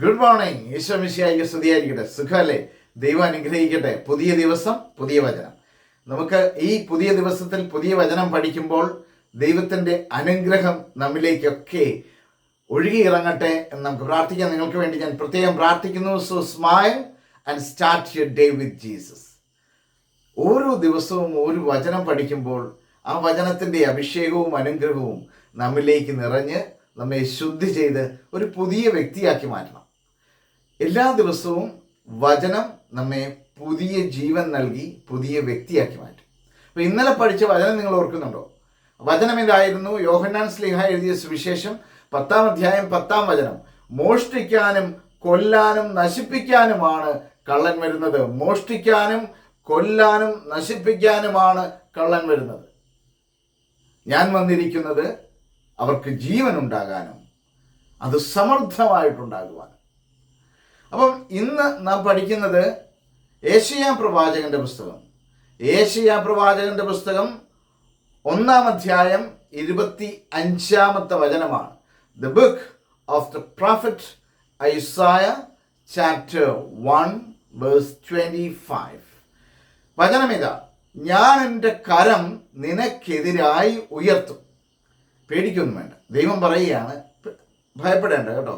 Good morning. Isho മിശിഹായ്ക്ക് സ്തുതിയായിരിക്കട്ടെ. സുഖമല്ലേ? ദൈവം അനുഗ്രഹിക്കട്ടെ. പുതിയ ദിവസം, പുതിയ വചനം. നമുക്ക് ഈ പുതിയ ദിവസത്തിൽ പുതിയ വചനം പഠിക്കുമ്പോൾ ദൈവത്തിൻ്റെ അനുഗ്രഹം നമ്മിലേക്കൊക്കെ ഒഴുകിയിറങ്ങട്ടെ എന്ന് നമുക്ക് പ്രാർത്ഥിക്കാം. നിങ്ങൾക്ക് വേണ്ടി ഞാൻ പ്രത്യേകം പ്രാർത്ഥിക്കുന്നു. So smile and start your day with Jesus. ഓരോ ദിവസവും ഒരു വചനം പഠിക്കുമ്പോൾ ആ വചനത്തിൻ്റെ അഭിഷേകവും അനുഗ്രഹവും നമ്മിലേക്ക് നിറഞ്ഞ് നമ്മെ ശുദ്ധി ചെയ്ത് ഒരു പുതിയ വ്യക്തിയാക്കി മാറ്റണം. എല്ലാ ദിവസവും വചനം നമ്മെ പുതിയ ജീവൻ നൽകി പുതിയ വ്യക്തിയാക്കി മാറ്റും. അപ്പോൾ ഇന്നലെ പഠിച്ച വചനം നിങ്ങൾ ഓർക്കുന്നുണ്ടോ? വചനം ഇതായിരുന്നു. യോഹന്നാൻ ശ്ലീഹ എഴുതിയ സുവിശേഷം 10-ാം അധ്യായം 10-ാം വചനം. മോഷ്ടിക്കാനും കൊല്ലാനും നശിപ്പിക്കാനുമാണ് കള്ളൻ വരുന്നത്. മോഷ്ടിക്കാനും കൊല്ലാനും നശിപ്പിക്കാനുമാണ് കള്ളൻ വരുന്നത്. ഞാൻ വന്നിരിക്കുന്നത് അവർക്ക് ജീവൻ ഉണ്ടാകാനും അത് സമൃദ്ധമായിട്ടുണ്ടാകുവാനും. അപ്പം ഇന്ന് നാം പഠിക്കുന്നത് ഏശയ്യാ പ്രവാചകന്റെ പുസ്തകം. ഏശയ്യാ പ്രവാചകന്റെ പുസ്തകം 1-ാം അധ്യായം 25-ാമത്തെ വചനമാണ്. The book of the prophet Isaiah chapter 1 verse 25. വചനം ഇതാ: ഞാൻ എൻ്റെ കരം നിനക്കെതിരായി ഉയർത്തും. പേടിക്കൊന്നും വേണ്ട. ദൈവം പറയുകയാണ്, ഭയപ്പെടേണ്ട കേട്ടോ.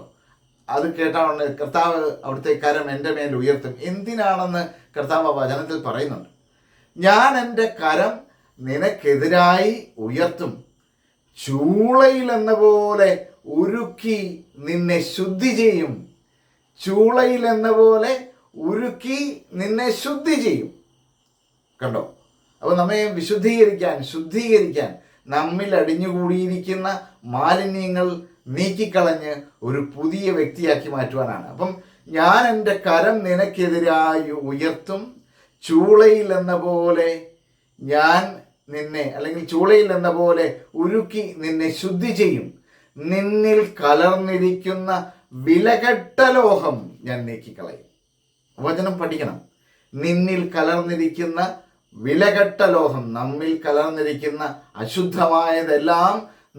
അത് കേട്ടാണ് കർത്താവ് അവിടുത്തെ കരം എൻ്റെ മേൽ ഉയർത്തും. എന്തിനാണെന്ന് കർത്താവ് വചനത്തിൽ പറയുന്നുണ്ട്. ഞാൻ എൻ്റെ കരം നിനക്കെതിരായി ഉയർത്തും, ചൂളയിൽ എന്ന പോലെ ഉരുക്കി നിന്നെ ശുദ്ധി ചെയ്യും. ചൂളയിൽ എന്ന പോലെ ഉരുക്കി നിന്നെ ശുദ്ധി ചെയ്യും. കണ്ടോ? അപ്പോൾ നമ്മെ വിശുദ്ധീകരിക്കാൻ, ശുദ്ധീകരിക്കാൻ, നമ്മിൽ അടിഞ്ഞുകൂടിയിരിക്കുന്ന മാലിന്യങ്ങൾ നീക്കിക്കളഞ്ഞ് ഒരു പുതിയ വ്യക്തിയാക്കി മാറ്റുവാനാണ്. അപ്പം ഞാൻ എൻ്റെ കരം നിനക്കെതിരായി ഉയർത്തും, ചൂളയിൽ എന്ന പോലെ ഞാൻ നിന്നെ, അല്ലെങ്കിൽ ചൂളയിൽ എന്ന പോലെ ഉരുക്കി നിന്നെ ശുദ്ധി ചെയ്യും. നിന്നിൽ കലർന്നിരിക്കുന്ന വിലകെട്ട ലോഹം ഞാൻ നീക്കിക്കളയും. വചനം പഠിക്കണം. നിന്നിൽ കലർന്നിരിക്കുന്ന വിലകെട്ട ലോഹം, നമ്മിൽ കലർന്നിരിക്കുന്ന അശുദ്ധമായതെല്ലാം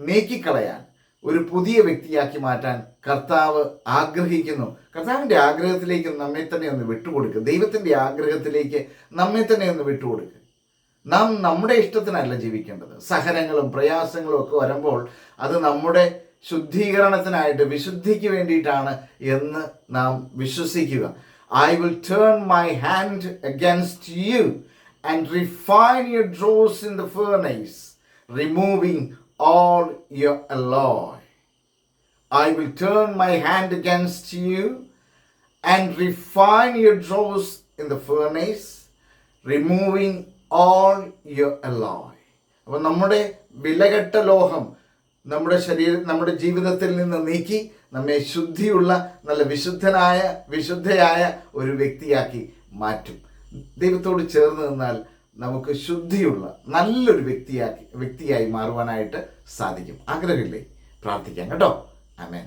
നീക്കിക്കളയാൻ, ഒരു പുതിയ വ്യക്തിയാക്കി മാറ്റാൻ കർത്താവ് ആഗ്രഹിക്കുന്നു. കർത്താവിൻ്റെ ആഗ്രഹത്തിലേക്ക് നമ്മെ തന്നെ ഒന്ന് വിട്ടുകൊടുക്കുക. ദൈവത്തിൻ്റെ ആഗ്രഹത്തിലേക്ക് നമ്മെ തന്നെ ഒന്ന് വിട്ടുകൊടുക്കുക. നാം നമ്മുടെ ഇഷ്ടത്തിനല്ല ജീവിക്കേണ്ടത്. സഹനങ്ങളും പ്രയാസങ്ങളും ഒക്കെ വരുമ്പോൾ അത് നമ്മുടെ ശുദ്ധീകരണത്തിനായിട്ട്, വിശുദ്ധിക്ക് വേണ്ടിയിട്ടാണ് എന്ന് നാം വിശ്വസിക്കുക. I will turn my hand against you and refine your dross in the furnace, removing all your alloy. I will turn my hand against you and refine your dross in the furnace, removing all your alloy. അപ്പോൾ നമ്മുടെ വിലകെട്ട ലോഹം നമ്മുടെ ജീവിതത്തിൽ നിന്ന് നീക്കി നമ്മെ ശുദ്ധിയുള്ള, നല്ല വിശുദ്ധയായ ഒരു വ്യക്തിയാക്കി മാറ്റും. ദൈവത്തോട് ചേർന്ന് നിന്നാൽ നമുക്ക് ശുദ്ധിയുള്ള നല്ലൊരു വ്യക്തിയായി മാറുവാനായിട്ട് സാധിക്കും. ആഗ്രഹമില്ലേ? പ്രാർത്ഥിക്കാം കേട്ടോ. ആമേൻ.